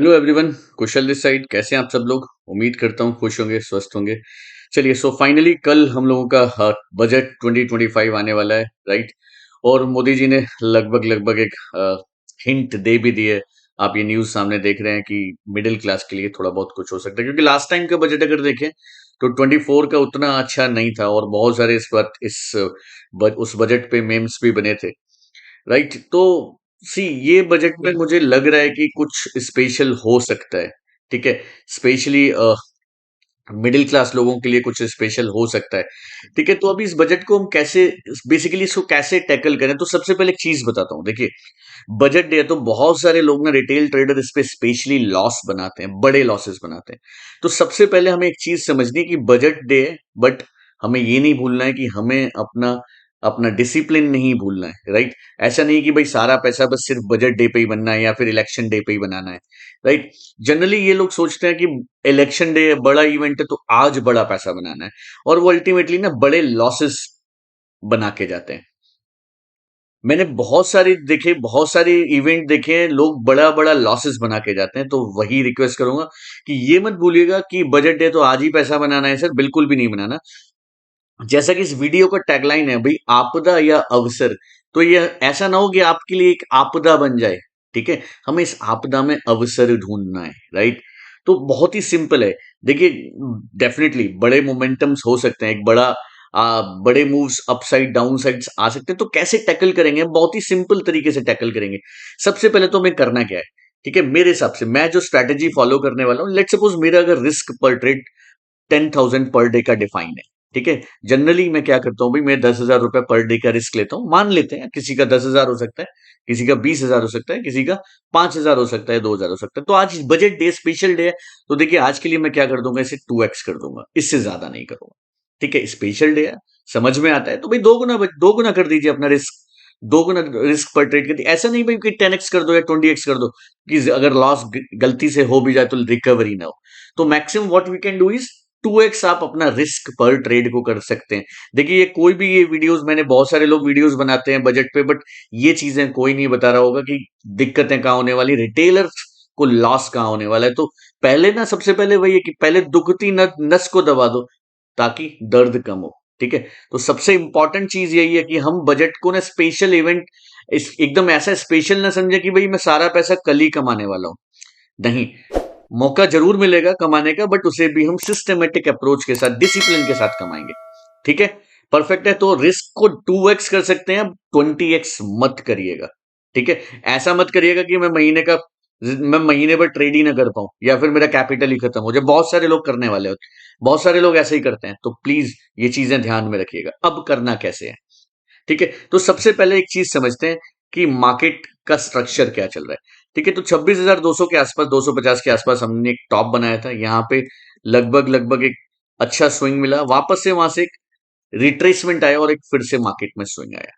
Hello everyone, Kusal this side. कैसे हैं आप सब लोग? उम्मीद करता हूँ खुश होंगे, स्वस्थ होंगे। चलिए, सो फाइनली कल हम लोगों का बजट 2025 आने वाला है, राइट? और मोदी जी ने लगभग लगभग एक हिंट दे भी दी है। आप ये न्यूज़ सामने देख रहे हैं कि मिडिल क्लास के लिए थोड़ा बहुत कुछ हो सकता है, क्योंकि लास्ट टाइम का बजट अगर देखें तो 24 का उतना अच्छा नहीं था, और बहुत सारे इस बार उस बजट पे मेम्स भी बने थे, राइट? तो सी ये बजट में मुझे लग रहा है कि कुछ स्पेशल हो सकता है, ठीक है? स्पेशली मिडिल क्लास लोगों के लिए कुछ स्पेशल हो सकता है, ठीक है? तो अभी इस बजट को हम कैसे, बेसिकली इसको कैसे टैकल करें, तो सबसे पहले एक चीज बताता हूँ। देखिए, बजट डे है तो बहुत सारे लोग ना, रिटेल ट्रेडर इस पे स्पेशली लॉस बनाते हैं, बड़े लॉसेस बनाते हैं। तो सबसे पहले हमें एक चीज समझनी है कि बजट डे है, बट हमें ये नहीं भूलना है कि हमें अपना अपना डिसिप्लिन नहीं भूलना है, राइट? ऐसा नहीं कि भाई सारा पैसा बस सिर्फ बजट डे पे ही बनना है या फिर इलेक्शन डे पे ही बनाना है, राइट? जनरली ये लोग सोचते हैं कि इलेक्शन डे है, बड़ा इवेंट है, तो आज बड़ा पैसा बनाना है, और वो अल्टीमेटली ना बड़े लॉसेस बना के जाते हैं। मैंने बहुत सारे इवेंट देखे हैं, लोग बड़ा बड़ा लॉसेस बना के जाते हैं। तो वही रिक्वेस्ट करूंगा कि ये मत भूलिएगा कि बजट है तो आज ही पैसा बनाना है, सर, बिल्कुल भी नहीं बनाना। जैसा कि इस वीडियो का टैगलाइन है, भाई, आपदा या अवसर। तो ये ऐसा ना हो कि आपके लिए एक आपदा बन जाए, ठीक है? हमें इस आपदा में अवसर ढूंढना है, राइट? तो बहुत ही सिंपल है। देखिए, डेफिनेटली बड़े मोमेंटम्स हो सकते हैं, एक बड़े मूव्स अपसाइड डाउन साइड्स आ सकते हैं। तो कैसे टैकल करेंगे? हम बहुत ही सिंपल तरीके से टैकल करेंगे। सबसे पहले तो हमें करना क्या है, ठीक है? मेरे हिसाब से मैं जो स्ट्रैटेजी फॉलो करने वाला हूं, लेट सपोज मेरा अगर रिस्क पर ट्रेड 10,000 पर डे का डिफाइन है, ठीक है? जनरली मैं क्या करता हूँ भाई, मैं 10,000 रुपए पर डे का रिस्क लेता हूँ। मान लेते हैं किसी का 10,000 हो सकता है, किसी का 20,000 हो सकता है, किसी का 5,000 हो सकता है, 2,000 हो सकता है। तो आज बजट डे, स्पेशल डे है, तो देखिए आज के लिए मैं क्या कर दूंगा, इसे 2x कर दूंगा, इससे ज्यादा नहीं करूंगा, ठीक है? स्पेशल डे है, समझ में आता है, तो भाई दो गुना कर दीजिए अपना रिस्क। दो गुना रिस्क पर ट्रेड कर दिया। ऐसा नहीं भाई कि 10x कर दो या 20x कर दो, कि अगर लॉस गलती से हो भी जाए तो रिकवरी ना हो। तो maximum what we can do is 2x आप अपना रिस्क पर ट्रेड को कर सकते हैं। देखिए, ये वीडियोस, मैंने बहुत सारे लोग वीडियोस बनाते हैं बजट पे, बट ये चीजें कोई नहीं बता रहा होगा कि दिक्कतें कहाँ होने वाली, रिटेलर्स को लॉस कहाँ होने वाला है। तो पहले ना, सबसे पहले वही है कि पहले दुखती नस को दबा दो, ताकि दर्द कम हो, ठीक है? तो सबसे इंपॉर्टेंट चीज यही है कि हम बजट को ना स्पेशल इवेंट, इस एकदम ऐसा स्पेशल ना समझे कि भाई मैं सारा पैसा कल ही कमाने वाला हूं। नहीं, मौका जरूर मिलेगा कमाने का, बट उसे भी हम सिस्टमेटिक अप्रोच के साथ, डिसिप्लिन के साथ कमाएंगे, ठीक है? परफेक्ट है। तो रिस्क को 2x कर सकते हैं, 20x मत करिएगा, ठीक है? ऐसा मत करिएगा कि मैं महीने भर ट्रेड ही ना कर पाऊं, या फिर मेरा कैपिटल ही खत्म हो जाए। बहुत सारे लोग करने वाले होते हैं, बहुत सारे लोग ऐसे ही करते हैं। तो प्लीज ये चीजें ध्यान में रखिएगा। अब करना कैसे है, ठीक है? तो सबसे पहले एक चीज समझते हैं कि मार्केट का स्ट्रक्चर क्या चल रहा है, ठीक है? तो 26,200 के आसपास, 250 के आसपास हमने एक टॉप बनाया था। यहाँ पे लगभग लगभग एक अच्छा स्विंग मिला, वापस से वहां से एक रिट्रेसमेंट आया, और एक फिर से मार्केट में स्विंग आया,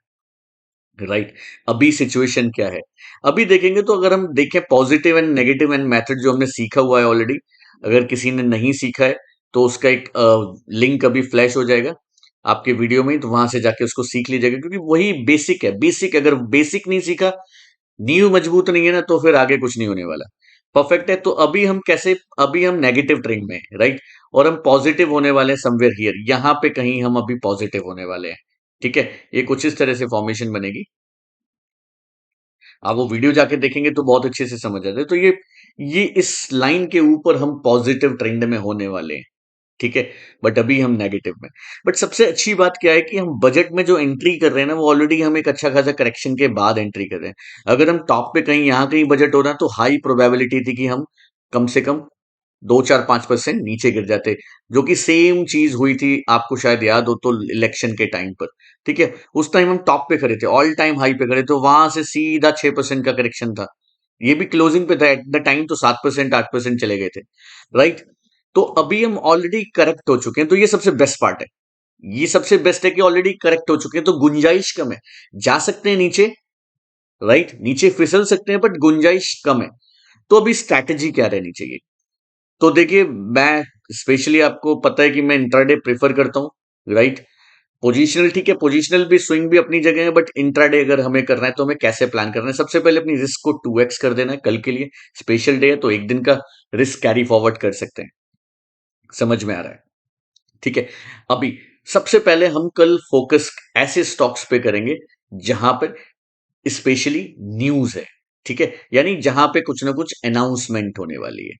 राइट? अभी सिचुएशन क्या है, अभी देखेंगे तो अगर हम देखें positive and negative and method जो हमने सीखा हुआ है ऑलरेडी, अगर किसी ने नहीं सीखा है तो उसका एक लिंक अभी फ्लैश हो जाएगा आपके वीडियो में, तो वहां से जाके उसको सीख लीजिएगा, क्योंकि वही बेसिक है। बेसिक, अगर बेसिक नहीं सीखा, नींव मजबूत नहीं है ना, तो फिर आगे कुछ नहीं होने वाला। परफेक्ट है। तो अभी हम नेगेटिव ट्रेंड में हैं, राइट? और हम पॉजिटिव होने वाले हैं समवेयर हियर, यहां पे कहीं हम अभी पॉजिटिव होने वाले हैं, ठीक है? ये कुछ इस तरह से फॉर्मेशन बनेगी। आप वो वीडियो जाके देखेंगे तो बहुत अच्छे से समझ आते हैं। तो ये इस लाइन के ऊपर हम पॉजिटिव ट्रेंड में होने वाले हैं, ठीक है? बट अभी हम नेगेटिव में। बट सबसे अच्छी बात क्या है कि हम बजट में जो एंट्री कर रहे हैं ना, वो ऑलरेडी हम एक अच्छा खासा करेक्शन के बाद एंट्री कर रहे हैं। अगर हम टॉप पे कहीं, यहाँ कहीं बजट हो रहा है, तो हाई प्रोबेबिलिटी थी कि हम कम से कम 2, 4, 5% नीचे गिर जाते, जो कि सेम चीज हुई थी, आपको शायद याद हो तो, इलेक्शन के टाइम पर, ठीक है? उस टाइम हम टॉप पे खड़े थे, ऑल टाइम हाई पे खड़े थे, वहां से सीधा 6% का करेक्शन था। ये भी क्लोजिंग पे था एट द टाइम, तो 7%, 8% चले गए थे, राइट? तो अभी हम ऑलरेडी करेक्ट हो चुके हैं, तो ये सबसे बेस्ट पार्ट है। ये सबसे बेस्ट है कि ऑलरेडी करेक्ट हो चुके हैं, तो गुंजाइश कम है। जा सकते हैं नीचे, राइट? नीचे फिसल सकते हैं, बट गुंजाइश कम है। तो अभी स्ट्रैटेजी क्या रहनी चाहिए? तो देखिए, मैं स्पेशली, आपको पता है कि मैं इंट्राडे प्रेफर करता हूं, राइट? पोजिशनल ठीक है, पोजिशनल भी स्विंग भी अपनी जगह है, बट इंट्राडे अगर हमें करना है तो हमें कैसे प्लान करना है? सबसे पहले अपनी रिस्क को 2x कर देना है कल के लिए। स्पेशल डे है तो एक दिन का रिस्क कैरी फॉरवर्ड कर सकते हैं। समझ में आ रहा है? ठीक है। अभी सबसे पहले हम कल फोकस ऐसे स्टॉक्स पे करेंगे जहां पर स्पेशली न्यूज है। ठीक है, यानी जहां पे कुछ ना कुछ अनाउंसमेंट होने वाली है।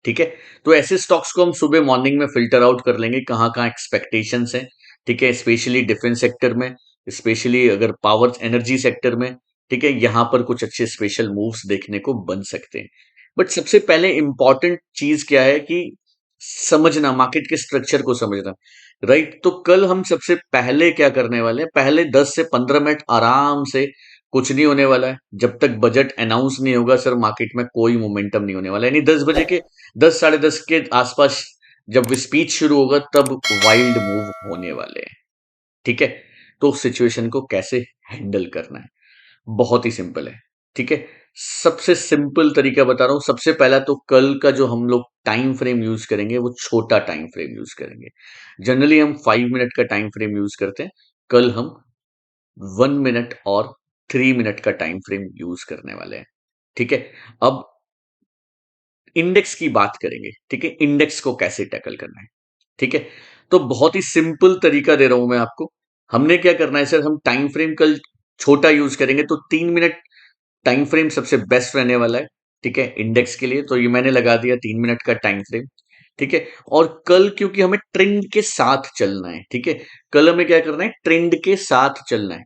ठीक है, तो ऐसे स्टॉक्स को हम सुबह मॉर्निंग में फिल्टर आउट कर लेंगे कहां कहां एक्सपेक्टेशंस है। ठीक है, स्पेशली डिफेंस सेक्टर में, स्पेशली अगर पावर एनर्जी सेक्टर में। ठीक है, यहां पर कुछ अच्छे स्पेशल मूव्स देखने को बन सकते हैं। बट सबसे पहले इंपॉर्टेंट चीज क्या है कि समझना, मार्केट के स्ट्रक्चर को समझना। राइट, तो कल हम सबसे पहले क्या करने वाले हैं, पहले 10 से 15 मिनट आराम से, कुछ नहीं होने वाला है जब तक बजट अनाउंस नहीं होगा सर, मार्केट में कोई मोमेंटम नहीं होने वाला है। यानी 10 बजे के 10 साढ़े 10 के आसपास जब स्पीच शुरू होगा तब वाइल्ड मूव होने वाले हैं। ठीक है, तो सिचुएशन को कैसे हैंडल करना है, बहुत ही सिंपल है। ठीक है, सबसे सिंपल तरीका बता रहा हूं। सबसे पहला तो कल का जो हम लोग टाइम फ्रेम यूज करेंगे वो छोटा टाइम फ्रेम यूज करेंगे। जनरली हम 5 मिनट का टाइम फ्रेम यूज करते हैं, कल हम 1 मिनट और 3 मिनट का टाइम फ्रेम यूज करने वाले हैं। ठीक है, अब इंडेक्स की बात करेंगे। ठीक है, इंडेक्स को कैसे टैकल करना है। ठीक है, तो बहुत ही सिंपल तरीका दे रहा हूं मैं आपको। हमने क्या करना है सर, हम टाइम फ्रेम कल छोटा यूज करेंगे तो 3 मिनट टाइम फ्रेम सबसे बेस्ट रहने वाला है। ठीक है, इंडेक्स के लिए तो ये मैंने लगा दिया 3 मिनट का टाइम फ्रेम। ठीक है, और कल क्योंकि हमें ट्रेंड के साथ चलना है। ठीक है, कल हमें क्या करना है, ट्रेंड के साथ चलना है।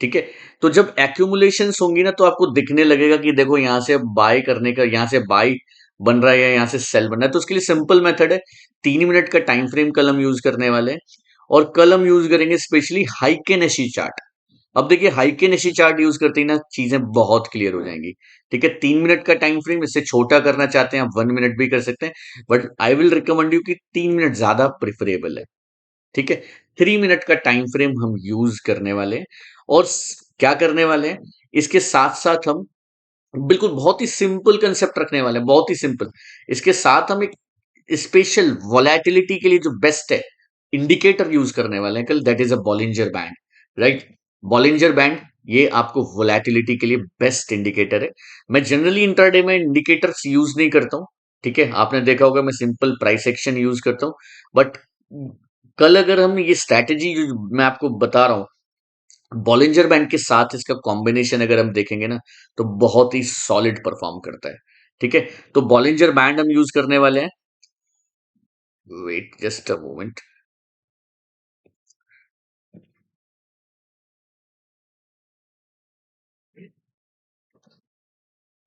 ठीक है, तो जब एक्यूमुलेशन होंगी ना तो आपको दिखने लगेगा कि देखो यहां से बाय करने का, यहां से बाय बन रहा है या यहां से सेल बन रहा है। तो उसके लिए सिंपल मेथड है, 3 मिनट का टाइम फ्रेम कल हम यूज करने वाले हैं। और कल हम यूज करेंगे स्पेशली हाइकेनेशी चार्ट। अब देखिए हाइकेनेशी चार्ट यूज करते ही ना चीजें बहुत क्लियर हो जाएंगी। ठीक है, 3 मिनट का टाइम फ्रेम, इससे छोटा करना चाहते हैं आप 1 मिनट भी कर सकते हैं, but I will recommend you कि 3 मिनट ज्यादा प्रिफरेबल है। ठीक है, 3 मिनट का टाइम फ्रेम हम यूज करने वाले हैं। और क्या करने वाले हैं, इसके साथ साथ हम बिल्कुल बहुत ही सिंपल कंसेप्ट रखने वाले हैं, बहुत ही सिंपल। इसके साथ हम एक स्पेशल वोलेटिलिटी के लिए जो बेस्ट है इंडिकेटर यूज करने वाले हैं कल, that is a Bollinger band. Right, Bollinger band ये आपको वोलेटिलिटी के लिए बेस्ट इंडिकेटर है। मैं जनरली इंट्राडे में इंडिकेटर्स यूज नहीं करता हूं। ठीक है, आपने देखा होगा मैं सिंपल प्राइस एक्शन यूज करता हूं। बट कल अगर हम ये स्ट्रैटेजी जो मैं आपको बता रहा हूं, बॉलिंजर बैंड के साथ इसका कॉम्बिनेशन अगर हम देखेंगे ना तो बहुत ही सॉलिड परफॉर्म करता है। ठीक है, तो बॉलिंजर बैंड हम यूज करने वाले हैं। Wait just a moment.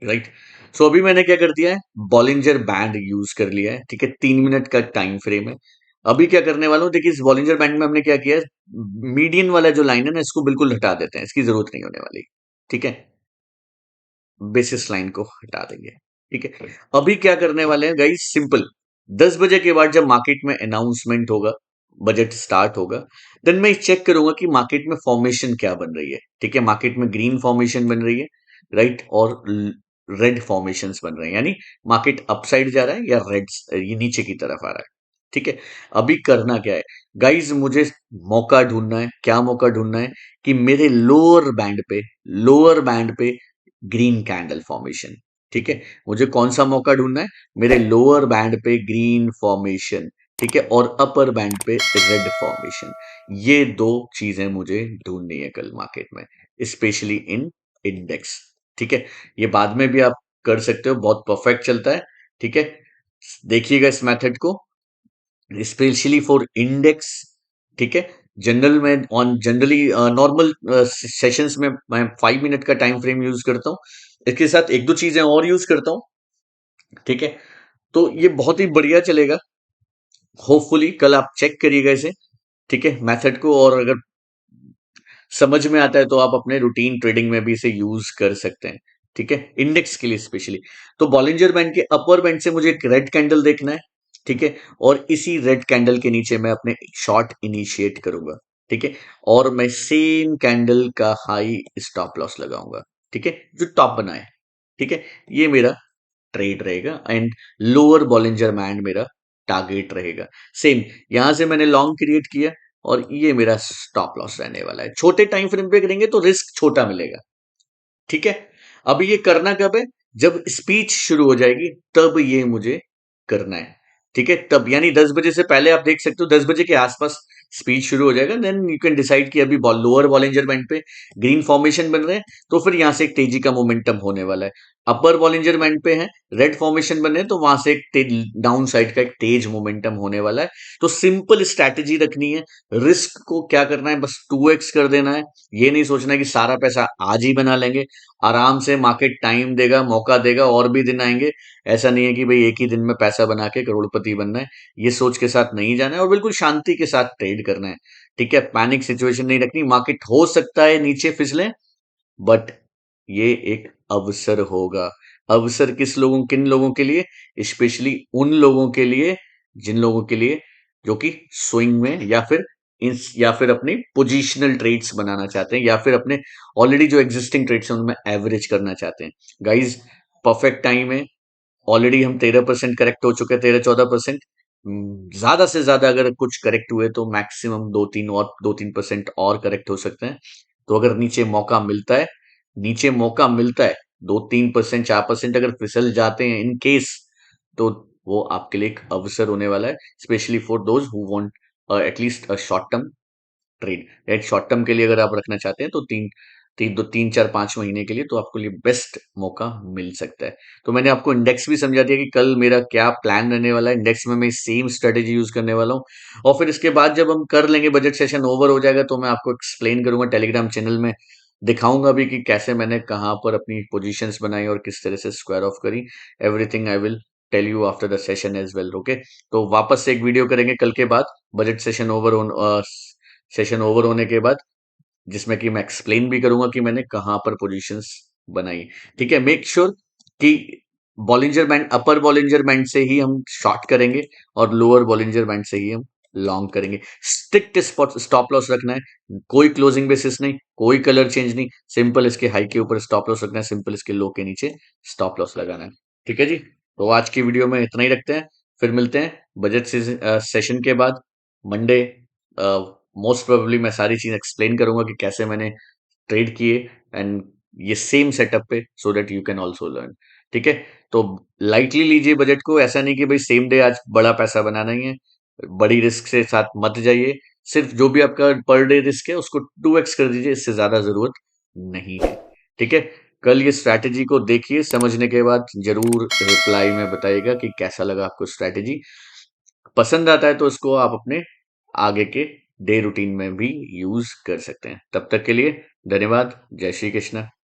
Right, so अभी मैंने क्या कर दिया है, बॉलिंजर बैंड यूज कर लिया है। ठीक है, 3 मिनट का टाइम फ्रेम है। अभी क्या करने वाला हूं, देखिए इस बॉलिंजर बैंड में हमने क्या किया है, मीडियन वाला जो लाइन है ना इसको बिल्कुल हटा देते हैं, इसकी जरूरत नहीं होने वाली। ठीक है, बेसिस लाइन को हटा देंगे। ठीक है, अभी क्या करने वाले हैं गाइस, सिंपल। 10 बजे के बाद जब मार्केट में अनाउंसमेंट होगा, बजट स्टार्ट होगा, देन मैं चेक करूंगा कि मार्केट में फॉर्मेशन क्या बन रही है। ठीक है, मार्केट में ग्रीन फॉर्मेशन बन रही है, राइट, और रेड फॉर्मेशंस बन रहे हैं, यानी मार्केट अपसाइड जा रहा है या रेड, ये नीचे की तरफ आ रहा है। ठीक है, अभी करना क्या है गाइस, मुझे मौका ढूंढना है। क्या मौका ढूंढना है कि मेरे लोअर बैंड पे ग्रीन कैंडल फॉर्मेशन। ठीक है, मुझे कौन सा मौका ढूंढना है, मेरे लोअर बैंड पे ग्रीन फॉर्मेशन। ठीक है, और अपर बैंड पे रेड फॉर्मेशन। ये दो चीजें मुझे ढूंढनी है कल मार्केट में, स्पेशली इन इंडेक्स। ठीक है, ये बाद में भी आप कर सकते हो, बहुत परफेक्ट चलता है। ठीक है, देखिएगा इस मेथड को, स्पेशली फॉर इंडेक्स। ठीक है, जनरल में ऑन जनरली नॉर्मल सेशंस में मैं 5 मिनट का टाइम फ्रेम यूज करता हूँ, इसके साथ एक दो चीजें और यूज करता हूँ। ठीक है, तो ये बहुत ही बढ़िया चलेगा। होपफुली कल आप चेक करिएगा इसे। ठीक है, मेथड को, और अगर समझ में आता है तो आप अपने रूटीन ट्रेडिंग में भी इसे यूज कर सकते हैं। ठीक है, इंडेक्स के लिए स्पेशली। तो बॉलिंजर बैंड के अपर बैंड से मुझे एक रेड कैंडल देखना है। ठीक है, और इसी रेड कैंडल के नीचे मैं अपने शॉर्ट इनिशिएट करूंगा। ठीक है, और मैं सेम कैंडल का हाई स्टॉप लॉस लगाऊंगा। ठीक है, जो टॉप बना है। ठीक है, ये मेरा ट्रेड रहेगा, एंड लोअर बॉलिंजर बैंड मेरा टारगेट रहेगा। सेम, यहां से मैंने लॉन्ग क्रिएट किया, और ये मेरा स्टॉप लॉस रहने वाला है। छोटे टाइम फ्रेम पे करेंगे तो रिस्क छोटा मिलेगा। ठीक है, अब ये करना कब है? जब स्पीच शुरू हो जाएगी तब ये मुझे करना है। ठीक है, तब यानी 10 बजे से पहले आप देख सकते हो, 10 बजे के आसपास स्पीच शुरू हो जाएगा, देन यू कैन डिसाइड कि अभी लोअर बॉलिंजर बैंड पे ग्रीन फॉर्मेशन बन रहे हैं, तो फिर यहां से एक तेजी का मोमेंटम होने वाला है। अपर बॉलिंजर बैंड पे है, रेड फॉर्मेशन बन रहे हैं, तो वहां से एक डाउन साइड का एक तेज मोमेंटम होने वाला है। तो सिंपल स्ट्रैटेजी रखनी है, रिस्क को क्या करना है, बस 2x कर देना है। ये नहीं सोचना है कि सारा पैसा आज ही बना लेंगे। आराम से मार्केट टाइम देगा, मौका देगा, और भी दिन आएंगे। ऐसा नहीं है कि भाई एक ही दिन में पैसा बना के करोड़पति बनना है। ये सोच के साथ नहीं जाना है और बिल्कुल शांति के साथ ट्रेड करना है। ठीक है, पैनिक सिचुएशन नहीं रखनी। मार्केट हो सकता है नीचे फिसले, बट ये एक अवसर होगा। अवसर किन लोगों के लिए? स्पेशली उन लोगों के लिए, जिन लोगों के लिए जो कि स्विंग में या फिर अपने पोजिशनल ट्रेड्स बनाना चाहते हैं, या फिर अपने ऑलरेडी जो एग्जिस्टिंग ट्रेड्स हैं उनमें एवरेज करना चाहते हैं। गाइज, परफेक्ट टाइम है। ऑलरेडी हम 13% करेक्ट हो चुके हैं, 13-14%। ज्यादा से ज्यादा अगर कुछ करेक्ट हुए तो मैक्सिमम 2-3% और करेक्ट हो सकते हैं। तो अगर नीचे मौका मिलता है, 2-3%, 4% अगर फिसल जाते हैं इन केस, तो वो आपके लिए एक अवसर होने वाला है, specially for those who want at least a short term trade. Right, short term के लिए अगर आप रखना चाहते हैं तो 3-4-5 महीने के लिए तो आपको लिए बेस्ट मौका मिल सकता है। तो मैंने आपको इंडेक्स भी समझा दिया कि कल मेरा क्या प्लान रहने वाला है। इंडेक्स में मैं सेम स्ट्रेटेजी यूज करने वाला हूँ, और फिर इसके बाद जब हम कर लेंगे, बजट सेशन ओवर हो जाएगा, तो मैं आपको एक्सप्लेन करूंगा टेलीग्राम चैनल में, दिखाऊंगा भी कि कैसे मैंने कहां पर अपनी पोजीशंस बनाई और किस तरह से स्क्वायर ऑफ करी। Everything I will tell you after the session as well. Okay, तो वापस से एक वीडियो करेंगे कल के बाद, बजट सेशन ओवर होने के बाद, जिसमें कि मैं एक्सप्लेन भी करूंगा कि मैंने कहां पर पोजीशंस बनाई। ठीक है, मेक श्योर कि अपर बॉलिंजर बैंड से ही हम शॉर्ट करेंगे और लोअर बॉलिंजर बैंड से ही हम लॉन्ग करेंगे। स्ट्रिक्ट स्टॉप लॉस रखना है, कोई क्लोजिंग बेसिस नहीं, कोई कलर चेंज नहीं। सिंपल इसके हाई के ऊपर स्टॉप लॉस रखना है, सिंपल इसके लो के नीचे स्टॉप लॉस लगाना है। ठीक है जी, तो आज की वीडियो में इतना ही रखते हैं, फिर मिलते हैं बजट सेशन के बाद मंडे। मोस्ट प्रोबेबली मैं सारी चीज एक्सप्लेन करूंगा कि कैसे मैंने ट्रेड किए, एंड ये सेम सेटअप पे, so that you can also learn. ठीक है, तो लाइटली लीजिए बजट को, ऐसा नहीं कि भाई सेम डे आज बड़ा पैसा बनाना ही है। बड़ी रिस्क से साथ मत जाइए। सिर्फ जो भी आपका पर डे रिस्क है उसको 2x कर दीजिए, इससे ज्यादा जरूरत नहीं है। ठीक है, कल ये स्ट्रैटेजी को देखिए, समझने के बाद जरूर रिप्लाई में बताइएगा कि कैसा लगा आपको स्ट्रैटेजी। पसंद आता है तो इसको आप अपने आगे के डे रूटीन में भी यूज कर सकते हैं। तब तक के लिए धन्यवाद। जय श्री कृष्ण।